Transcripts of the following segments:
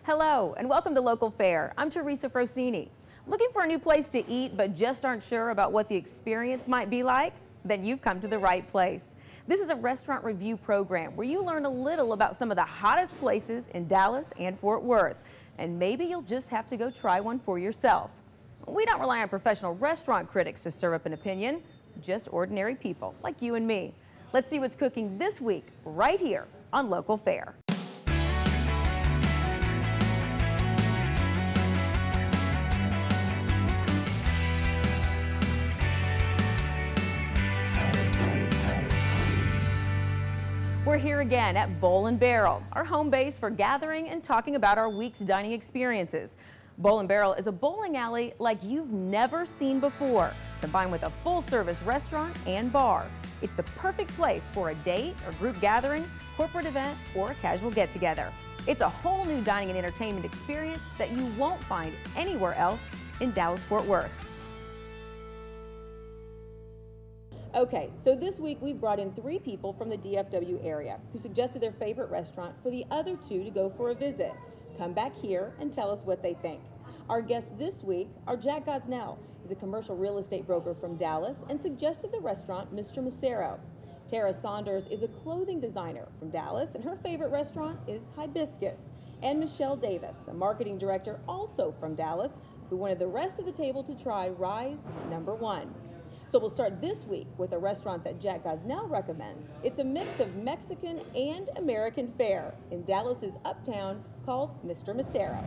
Hello, and welcome to Local Fare. I'm Teresa Frosini. Looking for a new place to eat, but just aren't sure about what the experience might be like? Then you've come to the right place. This is a restaurant review program where you learn a little about some of the hottest places in Dallas and Fort Worth. And maybe you'll just have to go try one for yourself. We don't rely on professional restaurant critics to serve up an opinion, just ordinary people like you and me. Let's see what's cooking this week right here on Local Fare. We're here again at Bowl & Barrel, our home base for gathering and talking about our week's dining experiences. Bowl & Barrel is a bowling alley like you've never seen before, combined with a full-service restaurant and bar. It's the perfect place for a date or group gathering, corporate event, or a casual get-together. It's a whole new dining and entertainment experience that you won't find anywhere else in Dallas-Fort Worth. Okay, so this week we brought in 3 people from the DFW area who suggested their favorite restaurant for the other 2 to go for a visit. Come back here and tell us what they think. Our guest this week, our Jack Gosnell, is a commercial real estate broker from Dallas and suggested the restaurant Mr. Mesero. Tara Saunders is a clothing designer from Dallas and her favorite restaurant is Hibiscus. And Michelle Davis, a marketing director also from Dallas, who wanted the rest of the table to try Rise #1. So we'll start this week with a restaurant that Jack Gosnell recommends. It's a mix of Mexican and American fare in Dallas's uptown called Mr. Mesero.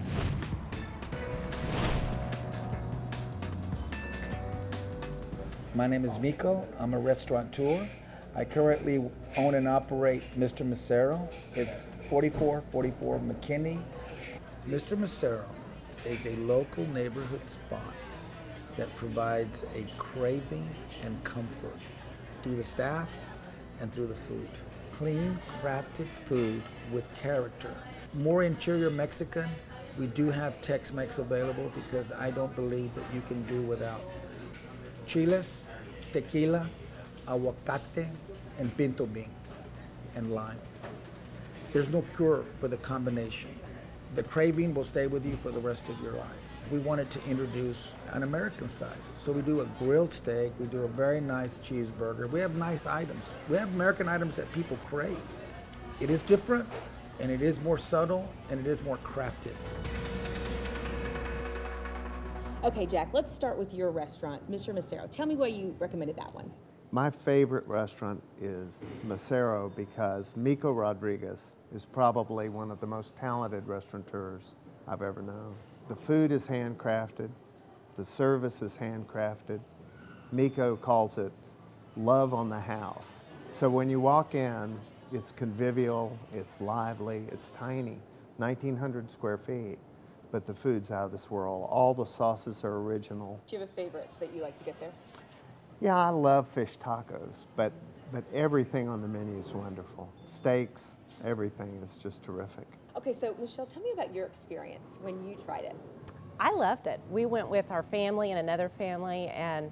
My name is Miko. I'm a restaurateur. I currently own and operate Mr. Mesero. It's 4444 McKinney. Mr. Mesero is a local neighborhood spot that provides a craving and comfort through the staff and through the food. Clean, crafted food with character. More interior Mexican. We do have Tex-Mex available because I don't believe that you can do without chiles, tequila, aguacate, and pinto bean, and lime. There's no cure for the combination. The craving will stay with you for the rest of your life. We wanted to introduce an American side. So we do a grilled steak, we do a very nice cheeseburger. We have nice items. We have American items that people crave. It is different, and it is more subtle, and it is more crafted. Okay, Jack, let's start with your restaurant, Mr. Mesero. Tell me why you recommended that one. My favorite restaurant is Mesero because Miko Rodriguez is probably one of the most talented restaurateurs I've ever known. The food is handcrafted, the service is handcrafted. Miko calls it love on the house. So when you walk in, it's convivial, it's lively, it's tiny, 1,900 square feet, but the food's out of this world. All the sauces are original. Do you have a favorite that you like to get there? Yeah, I love fish tacos, but everything on the menu is wonderful. Steaks, everything is just terrific. Okay, so Michelle, tell me about your experience when you tried it. I loved it. We went with our family and another family, and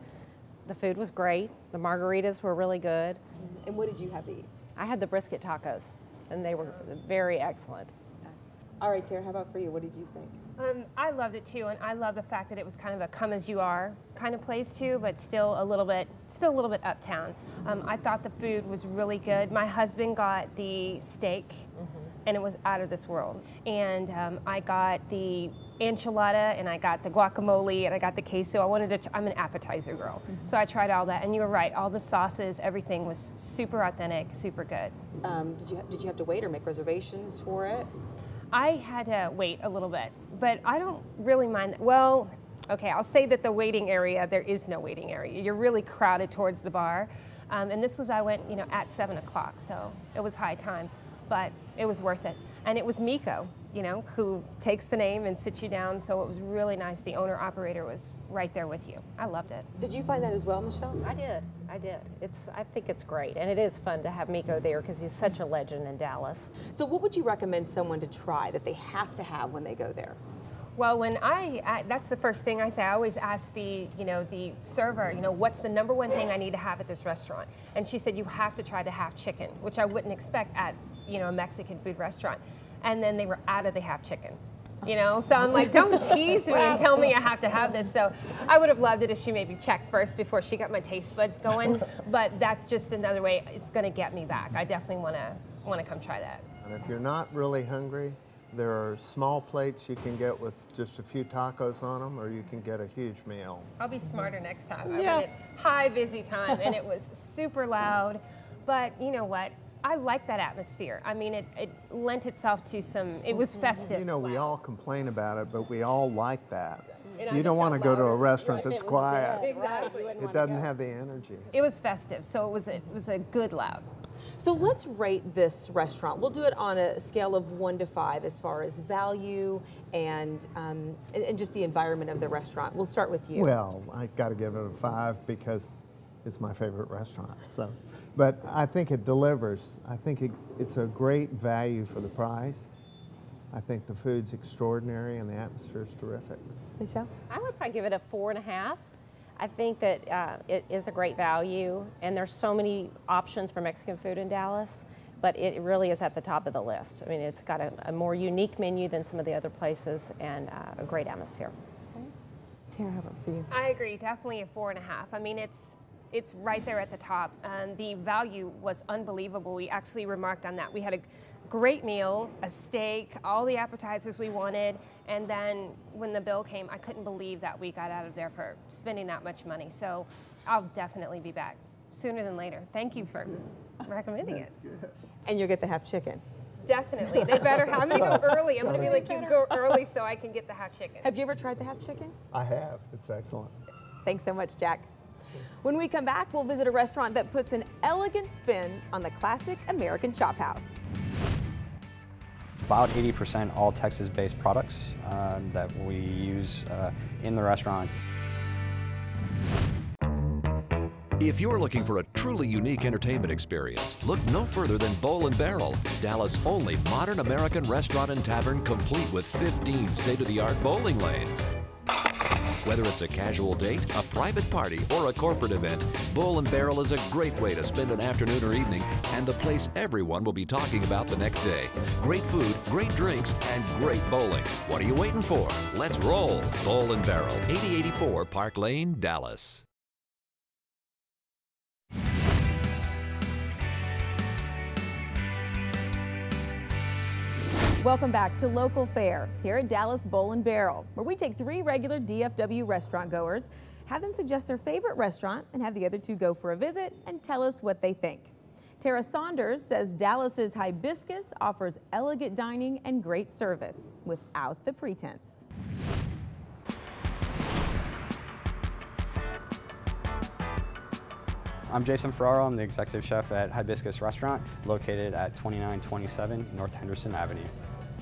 the food was great. The margaritas were really good. And what did you have to eat? I had the brisket tacos, and they were very excellent. All right, Tara, how about for you? What did you think? I loved it too, and I love the fact that it was kind of a come as you are kind of place too, but still a little bit uptown. I thought the food was really good. My husband got the steak, and it was out of this world. And I got the enchilada, and I got the guacamole, and I got the queso. I'm an appetizer girl, so I tried all that. And you were right, all the sauces, everything was super authentic, super good. Did you have to wait or make reservations for it? I had to wait a little bit, but I don't really mind that. Well, okay, I'll say that the waiting area, there is no waiting area. You're really crowded towards the bar. And this was, I went, at 7 o'clock, so it was high time, but it was worth it. And it was Miko, who takes the name and sits you down, so it was really nice. The owner-operator was right there with you. I loved it. Did you find that as well, Michelle? I did. I think it's great, and it is fun to have Miko there because he's such a legend in Dallas. So what would you recommend someone to try that they have to have when they go there? Well, when that's the first thing I say. I always ask the server, what's the #1 thing I need to have at this restaurant? And she said, you have to try the half chicken, which I wouldn't expect at, a Mexican food restaurant. And then they were out of the half chicken. you know? So I'm like, don't tease me and tell me I have to have this. So I would have loved it if she maybe checked first before she got my taste buds going, but that's just another way it's gonna get me back. I definitely wanna come try that. And if you're not really hungry, there are small plates you can get with just a few tacos on them, or you can get a huge meal. I'll be smarter next time. I went at high busy time and it was super loud, but you know what? I like that atmosphere. I mean, it lent itself to it was festive. You know, we all complain about it, but we all like that. And You don't want to go to a restaurant that's quiet. Exactly. It doesn't have the energy. It was festive, so it was a good loud. So let's rate this restaurant. We'll do it on a scale of 1 to 5 as far as value and just the environment of the restaurant. We'll start with you. Well, I got to give it a 5 because it's my favorite restaurant. So, but I think it delivers. I think it's a great value for the price. I think the food's extraordinary and the atmosphere's terrific. Michelle? I would probably give it a 4.5. I think that it is a great value, and there's so many options for Mexican food in Dallas, but it really is at the top of the list. I mean, it's got a more unique menu than some of the other places, and a great atmosphere. Okay. Tara, how about for you? I agree, definitely a 4.5. I mean, it's right there at the top, and the value was unbelievable. We actually remarked on that. We had a great meal, a steak, all the appetizers we wanted, and then when the bill came, I couldn't believe that we got out of there for spending that much money. So I'll definitely be back sooner than later. Thank you for recommending it. And you'll get the half chicken. Definitely. They better have. I'm going to go early. I'm going to be like, you go early so I can get the half chicken. Have you ever tried the half chicken? I have. It's excellent. Thanks so much, Jack. When we come back, we'll visit a restaurant that puts an elegant spin on the classic American chop house. About 80% all Texas-based products that we use in the restaurant. If you're looking for a truly unique entertainment experience, look no further than Bowl and Barrel, Dallas' only modern American restaurant and tavern complete with 15 state-of-the-art bowling lanes. Whether it's a casual date, a private party, or a corporate event, Bowl and Barrel is a great way to spend an afternoon or evening and the place everyone will be talking about the next day. Great food, great drinks, and great bowling. What are you waiting for? Let's roll. Bowl and Barrel, 8084 Park Lane, Dallas. Welcome back to Local Fare here at Dallas Bowl and Barrel, where we take 3 regular DFW restaurant goers, have them suggest their favorite restaurant, and have the other 2 go for a visit and tell us what they think. Tara Saunders says Dallas's Hibiscus offers elegant dining and great service without the pretense. I'm Jason Ferraro. I'm the executive chef at Hibiscus Restaurant, located at 2927 North Henderson Avenue.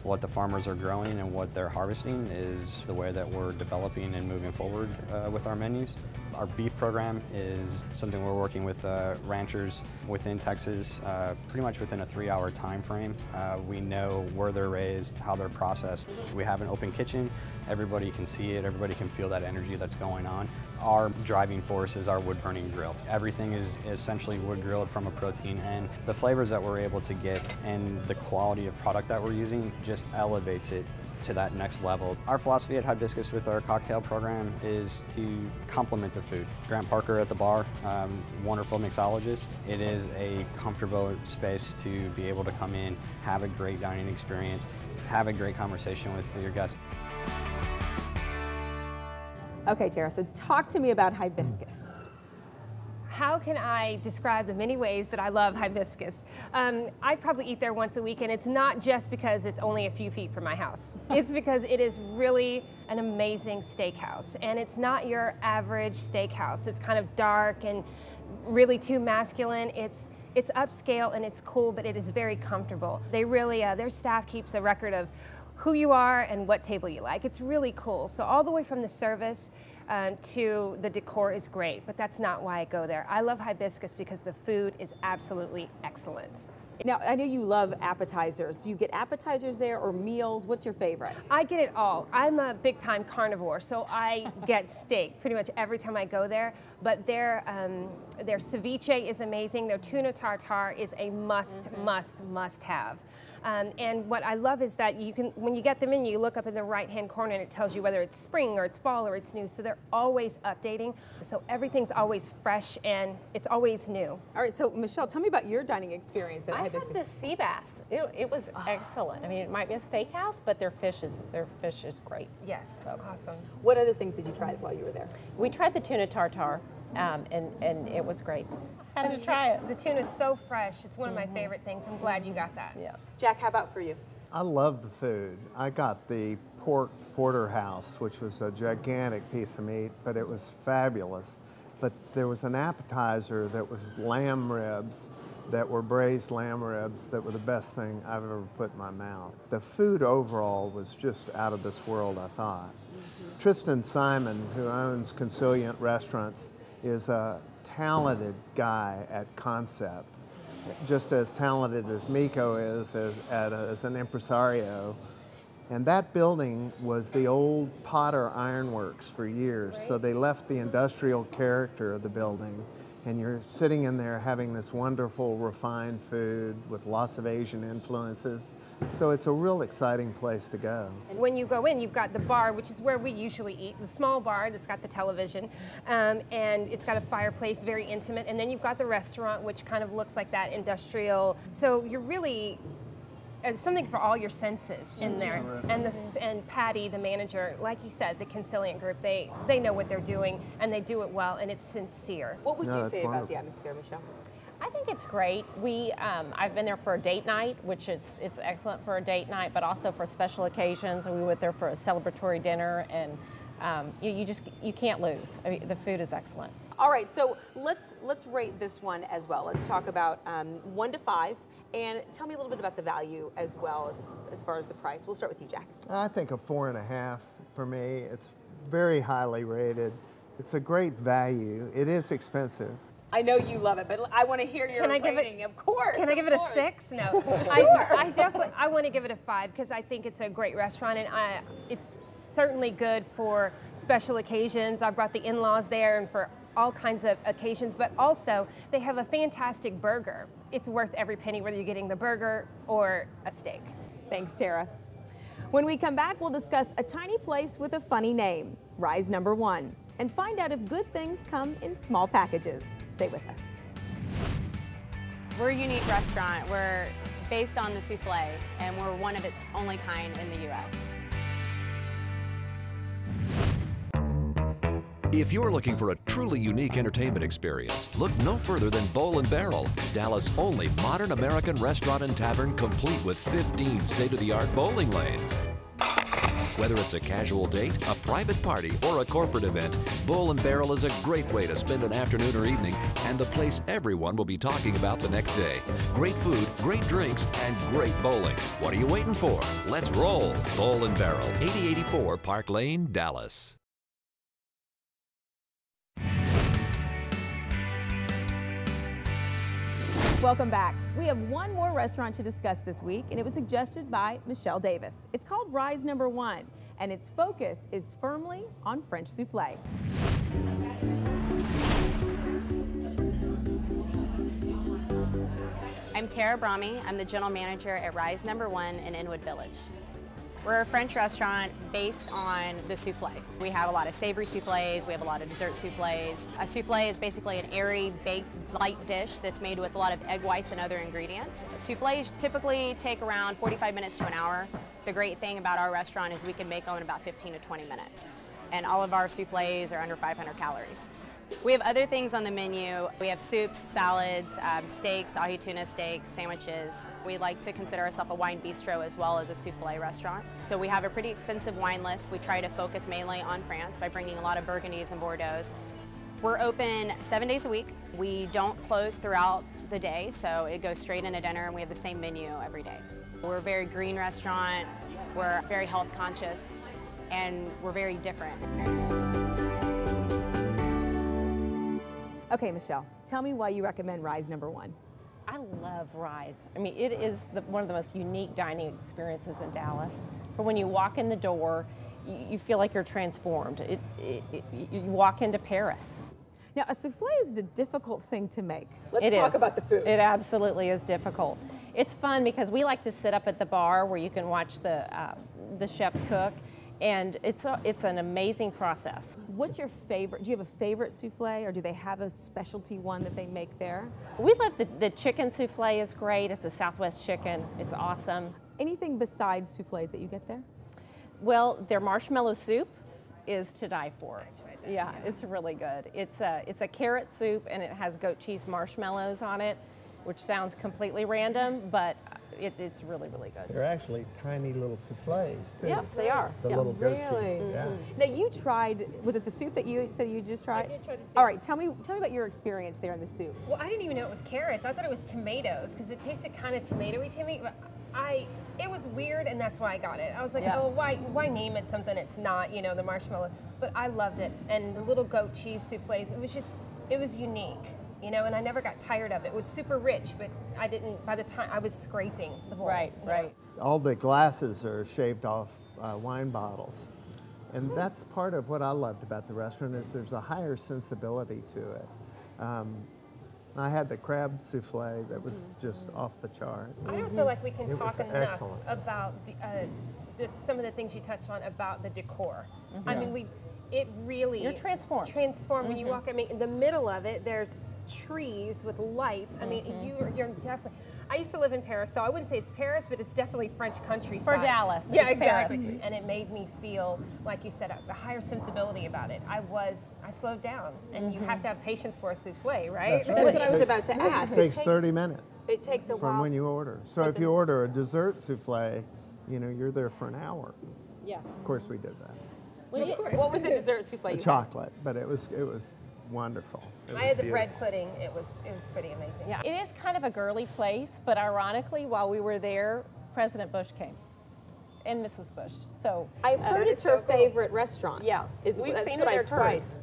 What the farmers are growing and what they're harvesting is the way that we're developing and moving forward with our menus. Our beef program is something we're working with ranchers within Texas, pretty much within a 3-hour time frame. We know where they're raised, how they're processed. We have an open kitchen. Everybody can see it, everybody can feel that energy that's going on. Our driving force is our wood-burning grill. Everything is essentially wood-grilled from a protein, and the flavors that we're able to get and the quality of product that we're using just elevates it to that next level. Our philosophy at Hibiscus with our cocktail program is to complement the food. Grant Parker at the bar, wonderful mixologist. It is a comfortable space to be able to come in, have a great dining experience, have a great conversation with your guests. Okay, Tara, so talk to me about Hibiscus. How can I describe the many ways that I love Hibiscus? I probably eat there once a week, and it's not just because it's only a few feet from my house. It's because it is really an amazing steakhouse, and it's not your average steakhouse. It's kind of dark and really too masculine. It's upscale and it's cool, but it is very comfortable. They really, their staff keeps a record of who you are and what table you like. It's really cool. So all the way from the service to the decor is great, but that's not why I go there. I love Hibiscus because the food is absolutely excellent. Now, I know you love appetizers. Do you get appetizers there or meals? What's your favorite? I get it all. I'm a big time carnivore, so I get steak pretty much every time I go there, but their ceviche is amazing. Their tuna tartare is a must have. And what I love is that you can, when you get the menu, you look up in the right-hand corner and it tells you whether it's spring or it's fall or it's new. So they're always updating. So everything's always fresh and it's always new. All right, so Michelle, tell me about your dining experience at I had Hibiscus. the sea bass. It was excellent. I mean, it might be a steakhouse, but their fish is great. Yes, awesome. What other things did you try while you were there? We tried the tuna tartare, and it was great. Had to try it. The tuna is so fresh. It's one of my favorite things. I'm glad you got that. Yeah. Jack, how about for you? I love the food. I got the pork porterhouse, which was a gigantic piece of meat, but it was fabulous. But there was an appetizer that was lamb ribs, that were braised lamb ribs, that were the best thing I've ever put in my mouth. The food overall was just out of this world, I thought. Tristan Simon, who owns Consilient Restaurants, is a talented guy at concept, just as talented as Miko is as an impresario. And that building was the old Potter Ironworks for years, so they left the industrial character of the building, and you're sitting in there having this wonderful refined food with lots of Asian influences. So it's a real exciting place to go. And when you go in, you've got the bar, which is where we usually eat, the small bar that's got the television, and it's got a fireplace, very intimate. And then you've got the restaurant, which kind of looks like that industrial. So you're really, something for all your senses in there. And Patty, the manager, like you said, the Consilient Group, they know what they're doing, and they do it well, and it's sincere. What would you say about wonderful. the atmosphere, Michelle? I think it's great. I've been there for a date night, which it's excellent for a date night, but also for special occasions. We went there for a celebratory dinner, and you can't lose. I mean, the food is excellent. All right, so let's rate this one as well. Let's talk about 1 to 5, and tell me a little bit about the value as well as far as the price. We'll start with you, Jack. I think a 4.5 for me. It's very highly rated. It's a great value. It is expensive. I know you love it, but I want to hear your rating, of course. Can I give it a 6? No. Sure. I want to give it a 5 because I think it's a great restaurant, and it's certainly good for special occasions. I brought the in-laws there and for all kinds of occasions, but also they have a fantastic burger. It's worth every penny, whether you're getting the burger or a steak. Thanks, Tara. When we come back, we'll discuss a tiny place with a funny name, Rise No. 1, and find out if good things come in small packages. Stay with us. We're a unique restaurant. We're based on the souffle, and we're one of its only kind in the U.S. If you're looking for a truly unique entertainment experience, look no further than Bowl & Barrel, Dallas' only modern American restaurant and tavern complete with 15 state-of-the-art bowling lanes. Whether it's a casual date, a private party, or a corporate event, Bowl & Barrel is a great way to spend an afternoon or evening, and the place everyone will be talking about the next day. Great food, great drinks, and great bowling. What are you waiting for? Let's roll. Bowl & Barrel, 8084 Park Lane, Dallas. Welcome back. We have one more restaurant to discuss this week, and it was suggested by Michelle Davis. It's called Rise No. 1, and its focus is firmly on French souffle. I'm Tara Brahmi. I'm the general manager at Rise No. 1 in Inwood Village. We're a French restaurant based on the souffle. We have a lot of savory souffles, we have a lot of dessert souffles. A souffle is basically an airy, baked, light dish that's made with a lot of egg whites and other ingredients. Souffles typically take around 45 minutes to an hour. The great thing about our restaurant is we can make them in about 15 to 20 minutes. And all of our souffles are under 500 calories. We have other things on the menu. We have soups, salads, steaks, ahi tuna steaks, sandwiches. We like to consider ourselves a wine bistro as well as a souffle restaurant. So we have a pretty extensive wine list. We try to focus mainly on France by bringing a lot of Burgundies and Bordeaux. We're open 7 days a week. We don't close throughout the day, so it goes straight into dinner, and we have the same menu every day. We're a very green restaurant. We're very health conscious, and we're very different. Okay, Michelle, tell me why you recommend Rise No. 1. I love Rise. I mean, it is one of the most unique dining experiences in Dallas. But when you walk in the door, you feel like you're transformed. You walk into Paris. Now, a souffle is a difficult thing to make. Let's It talk is. about the food. It absolutely is difficult. It's fun because we like to sit up at the bar where you can watch the chefs cook, and it's an amazing process. What's your favorite? Do you have a favorite souffle, or do they have a specialty one that they make there? We love the chicken souffle is great. It's a Southwest chicken. It's awesome. Anything besides souffles that you get there? Well, their marshmallow soup is to die for. Yeah, it's really good. It's a carrot soup, and it has goat cheese marshmallows on it, which sounds completely random, but it's really, really good. They're actually tiny little souffles, too. Yes, they are. The Yeah. little goat Really? cheese. Yeah. Now, you tried, was it the soup that you said you just tried? I did try the soup. All right, tell me about your experience there in the soup. Well, I didn't even know it was carrots. I thought it was tomatoes because it tasted kind of tomatoey to me. But it was weird, and that's why I got it. I was like, Yeah. oh, why name it something it's not? You know, the marshmallow. But I loved it, and the little goat cheese souffles. It was unique. You know, and I never got tired of it. It was super rich, but I didn't. By the time I was scraping the bowl. Right, right. All the glasses are shaved off wine bottles. And that's part of what I loved about the restaurant is there's a higher sensibility to it. I had the crab souffle that was just off the chart. I don't feel like we can It talk was enough excellent. about some of the things you touched on about the decor. I mean, it really You're transformed. When you walk. I mean, in the middle of it, there's trees with lights. I mean, you're definitely. I used to live in Paris, so I wouldn't say it's Paris, but it's definitely French countryside. For Dallas, Yeah, it's exactly. Paris. And it made me feel, like you said, a higher sensibility about it. I slowed down, and you have to have patience for a souffle, right? That's right. That's what I was about to ask. It takes 30 minutes It takes a from while. when you order. So if you order a dessert souffle, you know, you're there for an hour. Yeah. Of course we did that. What was the dessert souffle you had? Chocolate, but it was wonderful. It I was had the beautiful. bread pudding. It was pretty amazing. Yeah, it is kind of a girly place, but ironically, while we were there, President Bush came, and Mrs. Bush. So I've heard it's her favorite restaurant. yeah, We've we've seen her her there twice.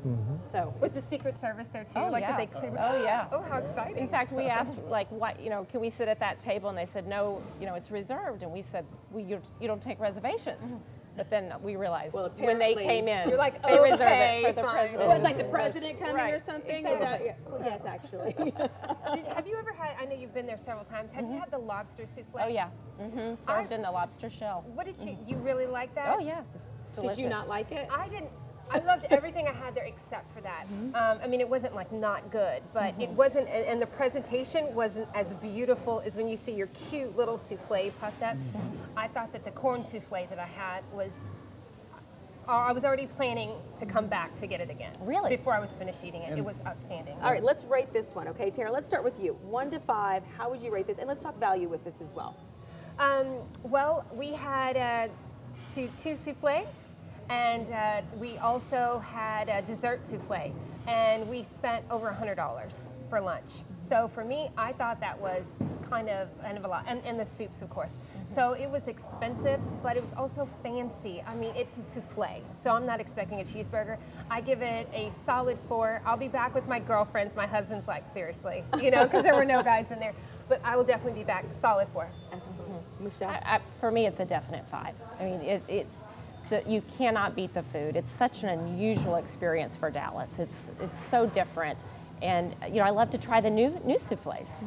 So Was the Secret Service there too? Oh, Like, did yes. they Oh, yeah. Oh, how exciting! In fact, we asked, like, what, you know, can we sit at that table? And they said, no, you know, it's reserved. And we said, you don't take reservations. But then we realized Well, when they apparently- came in, You're like, they reserved okay, it for the fine. president. it was like the president coming Right. or something. Exactly. Is that, yes, actually. Have you ever had? I know you've been there several times. Have you had the lobster souffle? Oh yeah, served in the lobster shell. What did you really like that? Oh yes, it's delicious. Did you not like it? I didn't. I loved everything I had there except for that. I mean, it wasn't like not good, but it wasn't, and the presentation wasn't as beautiful as when you see your cute little souffle puffed up. I thought that the corn souffle that I had was. I was already planning to come back to get it again. Really? Before I was finished eating it. It was outstanding. All right, let's rate this one, okay, Tara? Let's start with you. 1 to 5, how would you rate this? And let's talk value with this as well. Well, we had 2 souffles, and we also had a dessert souffle, and we spent over $100 for lunch. So for me, I thought that was kind of a lot, and the soups, of course. So it was expensive, but it was also fancy. I mean, it's a souffle, so I'm not expecting a cheeseburger. I give it a solid 4. I'll be back with my girlfriends. My husband's like, seriously, you know, because there were no guys in there. But I will definitely be back, solid 4. Michelle? For me, it's a definite 5. I mean, you cannot beat the food. It's such an unusual experience for Dallas. It's so different, and you know, I love to try the new souffles.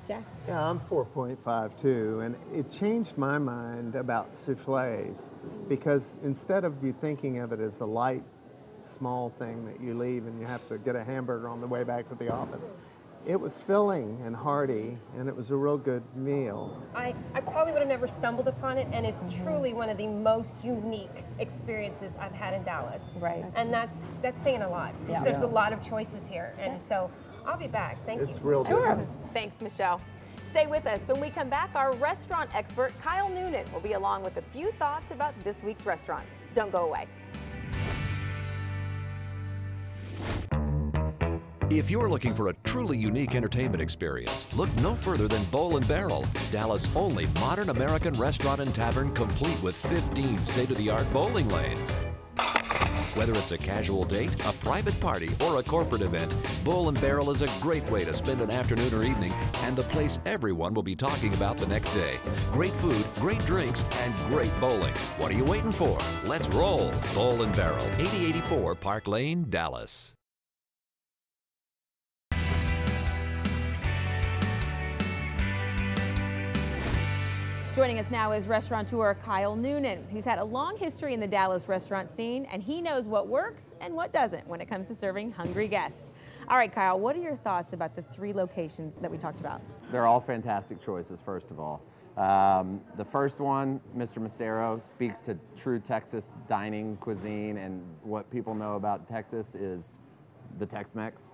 Jack? Yeah, I'm 4.5 too, and it changed my mind about souffles because instead of you thinking of it as a light, small thing that you leave and you have to get a hamburger on the way back to the office, it was filling and hearty, and it was a real good meal. I probably would have never stumbled upon it, and it's truly one of the most unique experiences I've had in Dallas. Right. And that's saying a lot. Yeah. There's a lot of choices here, and so I'll be back. Thank you. It's real good. Sure. Thanks, Michelle. Stay with us. When we come back, our restaurant expert, Kyle Noonan, will be along with a few thoughts about this week's restaurants. Don't go away. If you're looking for a truly unique entertainment experience, look no further than Bowl & Barrel, Dallas' only modern American restaurant and tavern complete with 15 state-of-the-art bowling lanes. Whether it's a casual date, a private party, or a corporate event, Bowl & Barrel is a great way to spend an afternoon or evening and the place everyone will be talking about the next day. Great food, great drinks, and great bowling. What are you waiting for? Let's roll. Bowl & Barrel, 8084 Park Lane, Dallas. Joining us now is restaurateur Kyle Noonan, who's had a long history in the Dallas restaurant scene, and he knows what works and what doesn't when it comes to serving hungry guests. All right, Kyle, what are your thoughts about the 3 locations that we talked about? They're all fantastic choices, first of all. The first one, Mr. Mesero, speaks to true Texas dining cuisine, and what people know about Texas is the Tex-Mex.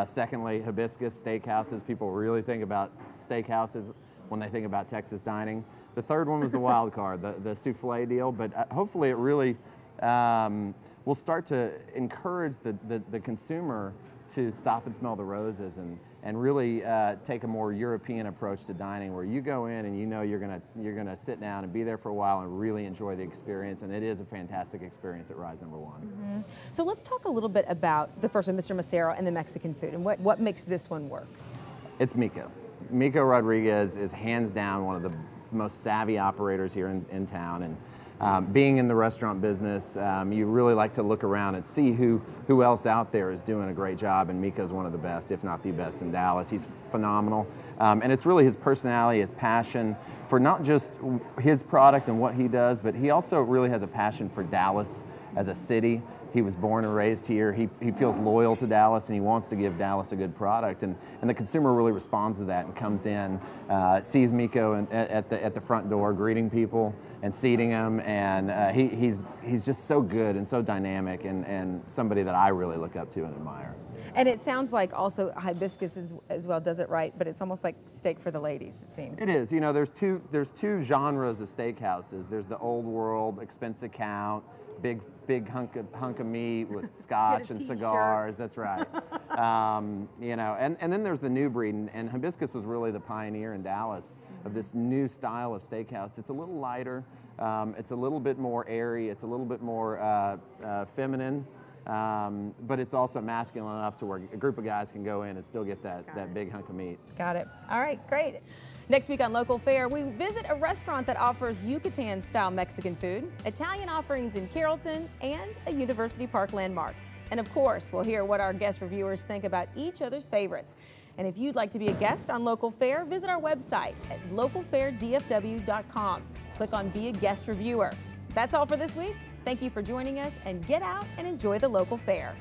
Secondly, Hibiscus steakhouses. People really think about steakhouses when they think about Texas dining. The third one was the wild card, the souffle deal, but hopefully it really will start to encourage the consumer to stop and smell the roses and really take a more European approach to dining, where you go in and you know you're gonna sit down and be there for a while and really enjoy the experience, and it is a fantastic experience at Rise Number 1. So let's talk a little bit about the first one, Mr. Mesero, and the Mexican food, and what makes this one work. It's Miko. Miko Rodriguez is hands down one of the most savvy operators here in town, and being in the restaurant business, you really like to look around and see who else out there is doing a great job, and Miko's one of the best, if not the best, in Dallas. He's phenomenal, and it's really his personality, his passion for not just his product and what he does, but he also really has a passion for Dallas as a city. He was born and raised here. He feels loyal to Dallas, and he wants to give Dallas a good product. And the consumer really responds to that and comes in, sees Miko at the front door, greeting people and seating them. And he's just so good and so dynamic, and somebody that I really look up to and admire. And it sounds like also Hibiscus as well does it right, but it's almost like steak for the ladies, it seems. It is. You know, there's two genres of steakhouses. There's the old world, expense account, big hunk of meat with scotch and cigars. That's right. You know, and then there's the new breed, and Hibiscus was really the pioneer in Dallas of this new style of steakhouse that's a little lighter. It's a little bit more airy. It's a little bit more feminine. But it's also masculine enough to where a group of guys can go in and still get that big hunk of meat. Got it. All right, great. Next week on Local Fare, we visit a restaurant that offers Yucatan-style Mexican food, Italian offerings in Carrollton, and a University Park landmark. And of course, we'll hear what our guest reviewers think about each other's favorites. And if you'd like to be a guest on Local Fare, visit our website at localfaredfw.com. Click on Be a Guest Reviewer. That's all for this week. Thank you for joining us, and get out and enjoy the local fare.